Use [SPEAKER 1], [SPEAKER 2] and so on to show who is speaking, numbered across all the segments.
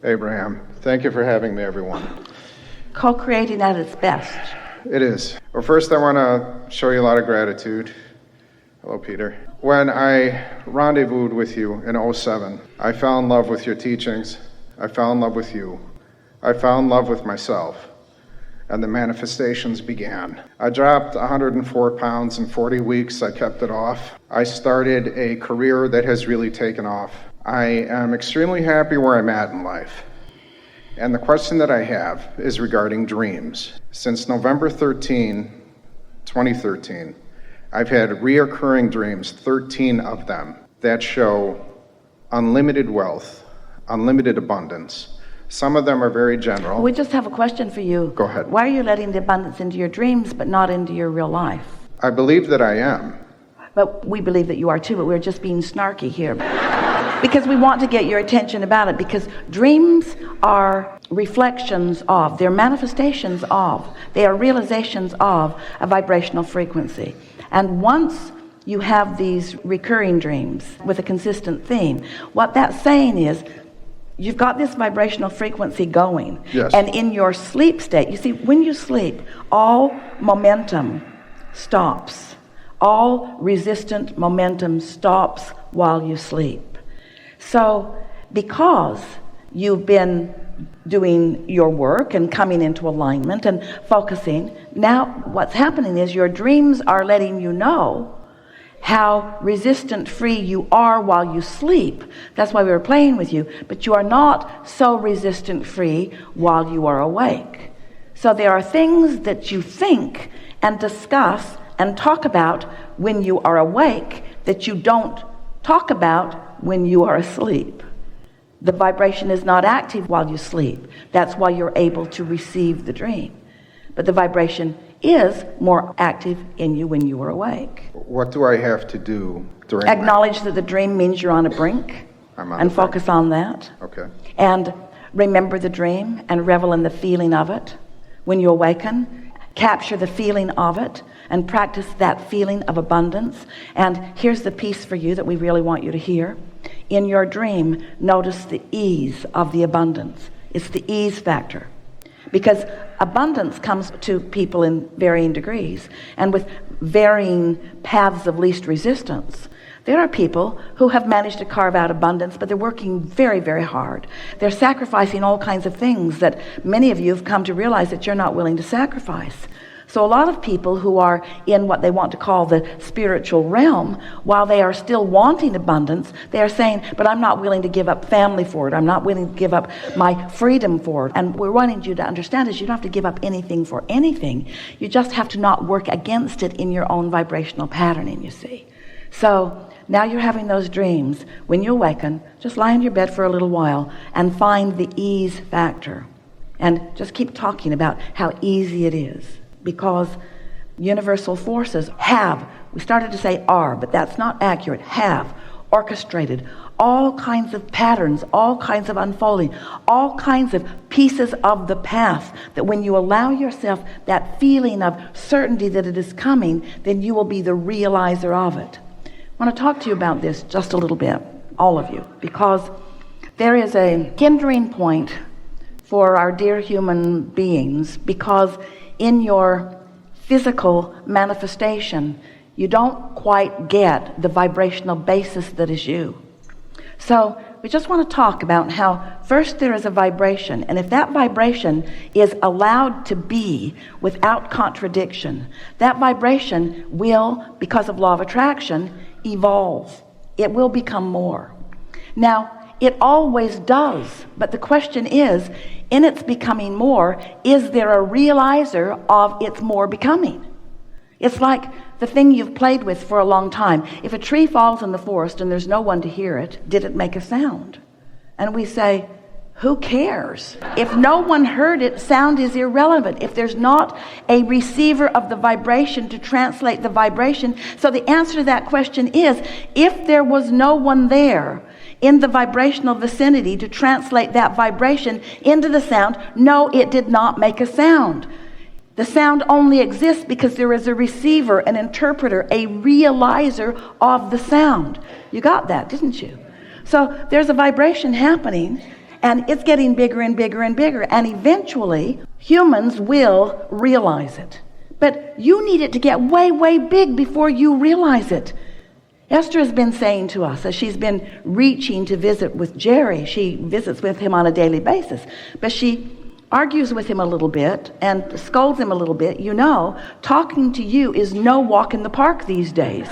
[SPEAKER 1] Abraham. Thank you for having me, everyone.
[SPEAKER 2] Co-creating at its best.
[SPEAKER 1] It is. Well, first I want to show you a lot of gratitude. Hello, Peter. When I rendezvoused with you in 2007, I fell in love with your teachings. I fell in love with you. I fell in love with myself. And the manifestations began. I dropped 104 pounds in 40 weeks. I kept it off. I started a career that has really taken off. I am extremely happy where I'm at in life. And the question that I have is regarding dreams. Since November 2013, I've had reoccurring dreams, 13 of them, that show unlimited wealth, unlimited abundance. Some of them are very general.
[SPEAKER 2] We just have a question for you.
[SPEAKER 1] Go ahead.
[SPEAKER 2] Why are you letting the abundance into your dreams but not into your real life?
[SPEAKER 1] I believe that I am.
[SPEAKER 2] But we believe that you are too, but we're just being snarky here. Because we want to get your attention about it, because dreams are reflections of, they're manifestations of, they are realizations of a vibrational frequency. And once you have these recurring dreams with a consistent theme, what that's saying is you've got this vibrational frequency going.
[SPEAKER 1] Yes.
[SPEAKER 2] And in your sleep state, you see, when you sleep, all momentum stops. All resistant momentum stops while you sleep. So because you've been doing your work and coming into alignment and focusing, now what's happening is your dreams are letting you know how resistant free you are while you sleep. That's why we were playing with you. But you are not so resistant free while you are awake. So there are things that you think and discuss and talk about when you are awake that you don't talk about when you are asleep. The vibration is not active while you sleep. That's why you're able to receive the dream. But the vibration is more active in you when you are awake.
[SPEAKER 1] What do I have to do during
[SPEAKER 2] Acknowledge that the dream means you're on a brink.
[SPEAKER 1] I'm on
[SPEAKER 2] and
[SPEAKER 1] a
[SPEAKER 2] focus
[SPEAKER 1] brink.
[SPEAKER 2] on that.
[SPEAKER 1] Okay.
[SPEAKER 2] And remember the dream and revel in the feeling of it. When you awaken, capture the feeling of it and practice that feeling of abundance. And here's the piece for you that we really want you to hear. In your dream, notice the ease of the abundance. It's the ease factor. Because abundance comes to people in varying degrees and with varying paths of least resistance. There are people who have managed to carve out abundance, but they're working very, very hard. They're sacrificing all kinds of things that many of you have come to realize that you're not willing to sacrifice. So a lot of people who are in what they want to call the spiritual realm, while they are still wanting abundance, they are saying, but I'm not willing to give up family for it. I'm not willing to give up my freedom for it. And we're wanting you to understand is you don't have to give up anything for anything. You just have to not work against it in your own vibrational patterning, you see. So now you're having those dreams. When you awaken, just lie in your bed for a little while and find the ease factor. And just keep talking about how easy it is. Because universal forces have, we started to say are, but that's not accurate, have orchestrated all kinds of patterns, all kinds of unfolding, all kinds of pieces of the path that when you allow yourself that feeling of certainty that it is coming, then you will be the realizer of it. I want to talk to you about this just a little bit, all of you, because there is a hindering point for our dear human beings, because in your physical manifestation, you don't quite get the vibrational basis that is you. So we just want to talk about how first there is a vibration, and if that vibration is allowed to be without contradiction, that vibration will, because of law of attraction, evolve. It will become more. Now, it always does, but the question is, in its becoming more, is there a realizer of its more becoming? It's like the thing you've played with for a long time. If a tree falls in the forest and there's no one to hear it, did it make a sound? And we say, who cares? If no one heard it, sound is irrelevant. If there's not a receiver of the vibration to translate the vibration. So the answer to that question is, if there was no one there in the vibrational vicinity to translate that vibration into the sound, no, it did not make a sound. The sound only exists because there is a receiver, an interpreter, a realizer of the sound. You got that, didn't you? So there's a vibration happening, And it's getting bigger and bigger and bigger. And eventually, humans will realize it. But you need it to get way, way big before you realize it. Esther has been saying to us, as she's been reaching to visit with Jerry, she visits with him on a daily basis, but she argues with him a little bit and scolds him a little bit. You know, talking to you is no walk in the park these days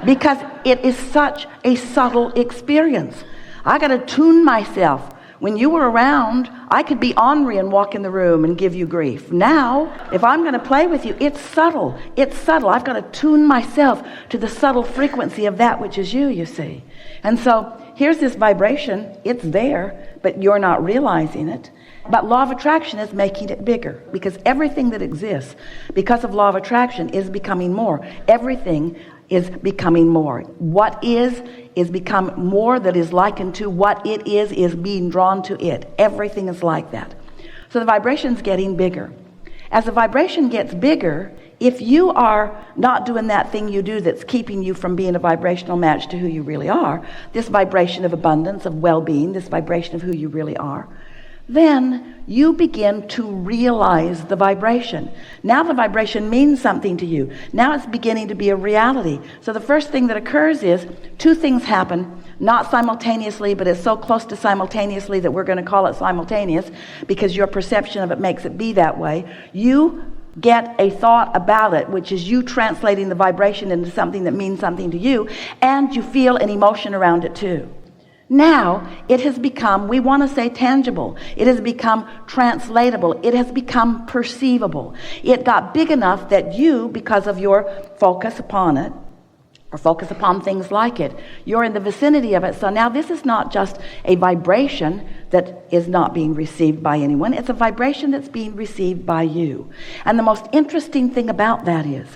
[SPEAKER 2] because it is such a subtle experience. I got to tune myself. When you were around, I could be ornery and walk in the room and give you grief. Now, if I'm going to play with you, it's subtle. It's subtle. I've got to tune myself to the subtle frequency of that which is you see. And so here's this vibration. It's there, but you're not realizing it. But law of attraction is making it bigger because everything that exists because of law of attraction is becoming more. Everything is becoming more. What is become more that is likened to what it is being drawn to it. Everything is like that. So the vibration's getting bigger. As the vibration gets bigger, if you are not doing that thing you do that's keeping you from being a vibrational match to who you really are, this vibration of abundance, of well-being, this vibration of who you really are, then you begin to realize the vibration. Now the vibration means something to you. Now it's beginning to be a reality. So the first thing that occurs is two things happen, not simultaneously, but it's so close to simultaneously that we're going to call it simultaneous because your perception of it makes it be that way. You get a thought about it, which is you translating the vibration into something that means something to you, and you feel an emotion around it too. Now it has become, we want to say tangible. It has become translatable. It has become perceivable. It got big enough that you, because of your focus upon it, or focus upon things like it, you're in the vicinity of it. So now this is not just a vibration that is not being received by anyone. It's a vibration that's being received by you. And the most interesting thing about that is,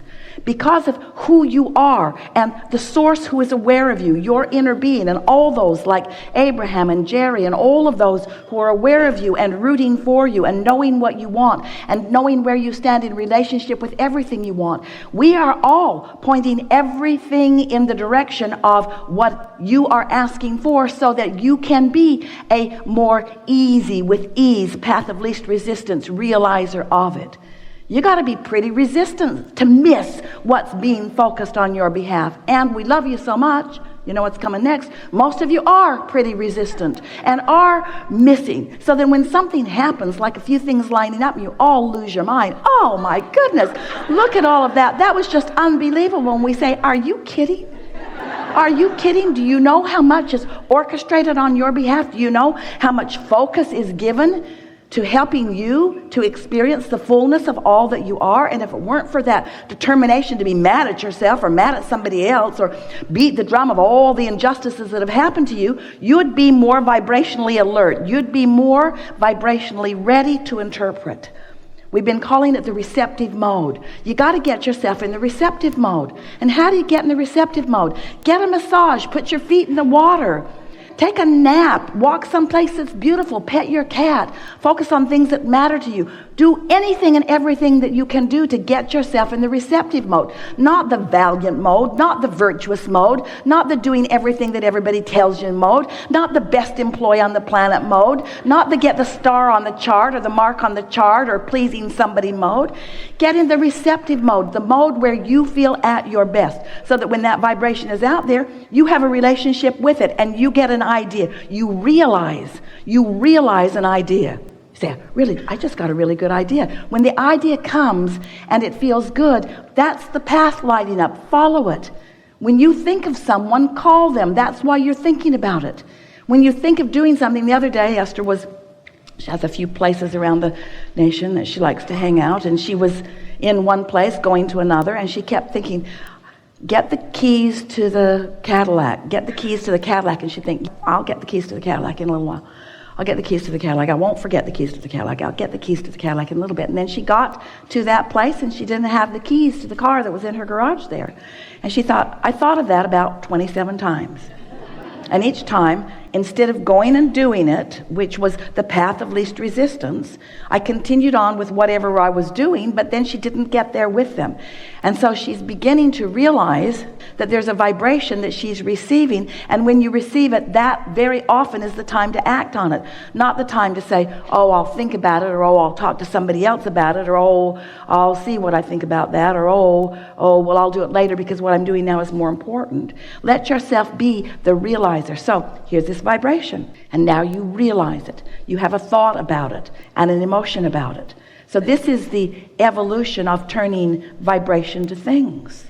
[SPEAKER 2] because of who you are and the source who is aware of you, your inner being, and all those like Abraham and Jerry and all of those who are aware of you and rooting for you and knowing what you want and knowing where you stand in relationship with everything you want, we are all pointing everything in the direction of what you are asking for so that you can be a more easy, with ease, path of least resistance realizer of it. You got to be pretty resistant to miss what's being focused on your behalf. And we love you so much. You know what's coming next? Most of you are pretty resistant and are missing. So then when something happens, like a few things lining up, you all lose your mind. Oh my goodness, look at all of that. That was just unbelievable. And we say, are you kidding? Are you kidding? Do you know how much is orchestrated on your behalf? Do you know how much focus is given to helping you to experience the fullness of all that you are? And if it weren't for that determination to be mad at yourself or mad at somebody else or beat the drum of all the injustices that have happened to you, you would be more vibrationally alert. You'd be more vibrationally ready to interpret. We've been calling it the receptive mode. You got to get yourself in the receptive mode. And how do you get in the receptive mode? Get a massage. Put your feet in the water. Take a nap, walk someplace that's beautiful, pet your cat, focus on things that matter to you. Do anything and everything that you can do to get yourself in the receptive mode. Not the valiant mode, not the virtuous mode, not the doing everything that everybody tells you mode, not the best employee on the planet mode, not the get the star on the chart or the mark on the chart or pleasing somebody mode. Get in the receptive mode, the mode where you feel at your best, so that when that vibration is out there, you have a relationship with it and you get an idea. You realize an idea. You say, really, I just got a really good idea. When the idea comes and it feels good, that's the path lighting up. Follow it. When you think of someone, call them. That's why you're thinking about it. When you think of doing something, the other day, she has a few places around the nation that she likes to hang out, and she was in one place going to another, and she kept thinking, get the keys to the Cadillac, get the keys to the Cadillac. And she'd think, I'll get the keys to the Cadillac in a little while. I'll get the keys to the Cadillac. I won't forget the keys to the Cadillac. I'll get the keys to the Cadillac in a little bit. And then she got to that place and she didn't have the keys to the car that was in her garage there. And she thought, I thought of that about 27 times. And each time instead of going and doing it, which was the path of least resistance, I continued on with whatever I was doing, but then she didn't get there with them. And so she's beginning to realize that there's a vibration that she's receiving, and when you receive it, that very often is the time to act on it, not the time to say, oh, I'll think about it, or oh, I'll talk to somebody else about it, or oh, I'll see what I think about that, or oh, well, I'll do it later because what I'm doing now is more important. Let yourself be the realizer. So here's this vibration, and now you realize it. You have a thought about it and an emotion about it. So this is the evolution of turning vibration to things.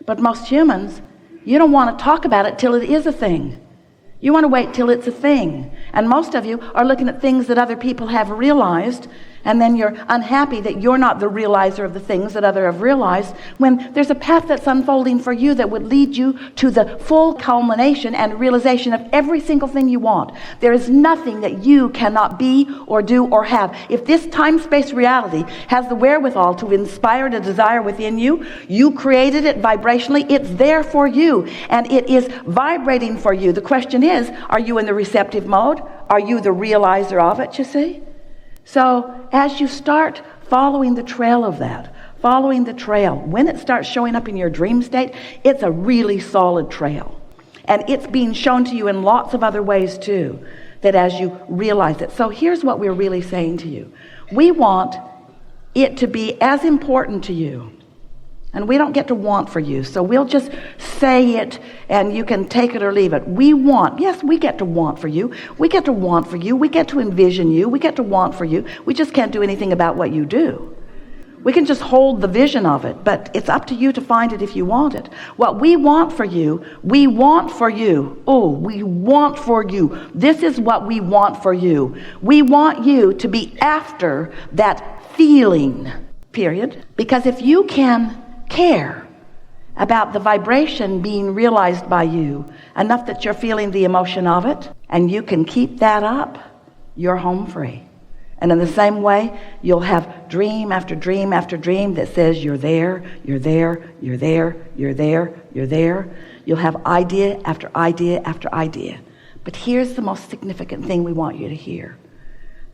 [SPEAKER 2] But most humans, you don't want to talk about it till it is a thing. You want to wait till it's a thing. And most of you are looking at things that other people have realized, and then you're unhappy that you're not the realizer of the things that others have realized, when there's a path that's unfolding for you that would lead you to the full culmination and realization of every single thing you want. There is nothing that you cannot be or do or have. If this time-space reality has the wherewithal to inspire the desire within you, you created it vibrationally, it's there for you, and it is vibrating for you. The question is, are you in the receptive mode? Are you the realizer of it, you see? So as you start following the trail of that, following the trail, when it starts showing up in your dream state, it's a really solid trail. And it's being shown to you in lots of other ways too, that as you realize it. So here's what we're really saying to you. We want it to be as important to you. And we don't get to want for you, so we'll just say it and you can take it or leave it. We want, yes, we get to want for you. We get to want for you. We get to envision you. We get to want for you. We just can't do anything about what you do. We can just hold the vision of it, but it's up to you to find it if you want it. What we want for you, we want for you. Oh, we want for you. This is what we want for you. We want you to be after that feeling, period. Because if you can care about the vibration being realized by you enough that you're feeling the emotion of it, and you can keep that up, you're home free. And in the same way, you'll have dream after dream after dream that says you're there, you're there, you're there, you're there, you're there. You'll have idea after idea after idea. But here's the most significant thing we want you to hear.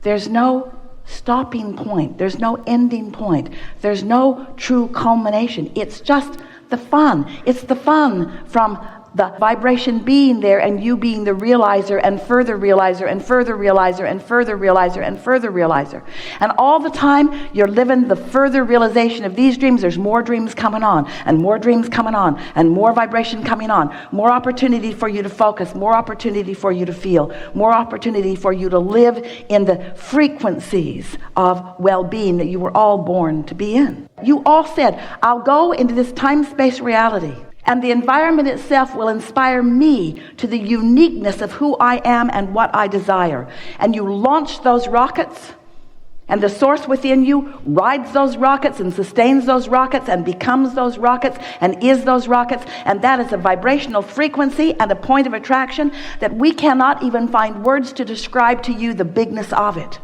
[SPEAKER 2] There's no stopping point. There's no ending point. There's no true culmination. It's just the fun. It's the fun from the vibration being there and you being the realizer and further realizer and further realizer and further realizer and further realizer. And all the time you're living the further realization of these dreams. There's more dreams coming on and more dreams coming on and more vibration coming on. More opportunity for you to focus. More opportunity for you to feel. More opportunity for you to live in the frequencies of well-being that you were all born to be in. You all said, I'll go into this time-space reality, and the environment itself will inspire me to the uniqueness of who I am and what I desire. And you launch those rockets, and the source within you rides those rockets and sustains those rockets and becomes those rockets and is those rockets. And that is a vibrational frequency and a point of attraction that we cannot even find words to describe to you the bigness of it.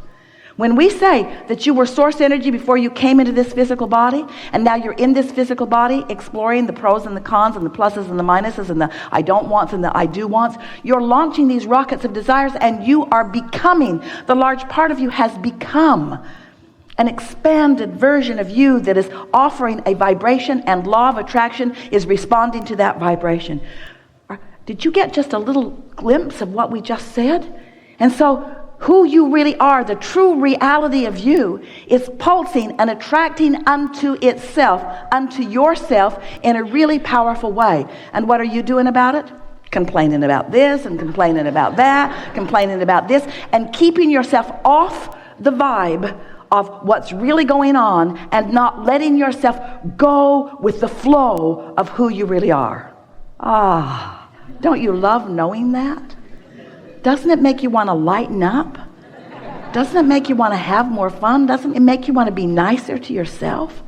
[SPEAKER 2] When we say that you were source energy before you came into this physical body, and now you're in this physical body exploring the pros and the cons and the pluses and the minuses and the I don't wants and the I do wants, you're launching these rockets of desires, and you are becoming, the large part of you has become an expanded version of you that is offering a vibration, and law of attraction is responding to that vibration. Did you get just a little glimpse of what we just said? And so who you really are, the true reality of you, is pulsing and attracting unto itself, unto yourself in a really powerful way. And what are you doing about it? Complaining about this and complaining about that, complaining about this, and keeping yourself off the vibe of what's really going on and not letting yourself go with the flow of who you really are. Ah, don't you love knowing that? Doesn't it make you want to lighten up? Doesn't it make you want to have more fun? Doesn't it make you want to be nicer to yourself?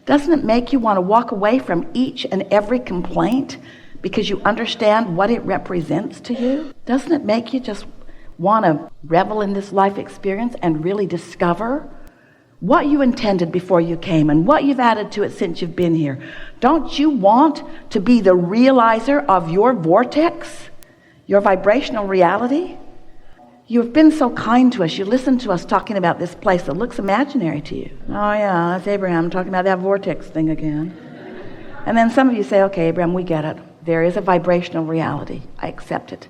[SPEAKER 2] Doesn't it make you want to walk away from each and every complaint because you understand what it represents to you? Doesn't it make you just want to revel in this life experience and really discover what you intended before you came and what you've added to it since you've been here? Don't you want to be the realizer of your vortex? Your vibrational reality? You've been so kind to us. You listen to us talking about this place that looks imaginary to you. Oh yeah, that's Abraham talking about that vortex thing again. And then some of you say, okay, Abraham, we get it. There is a vibrational reality. I accept it.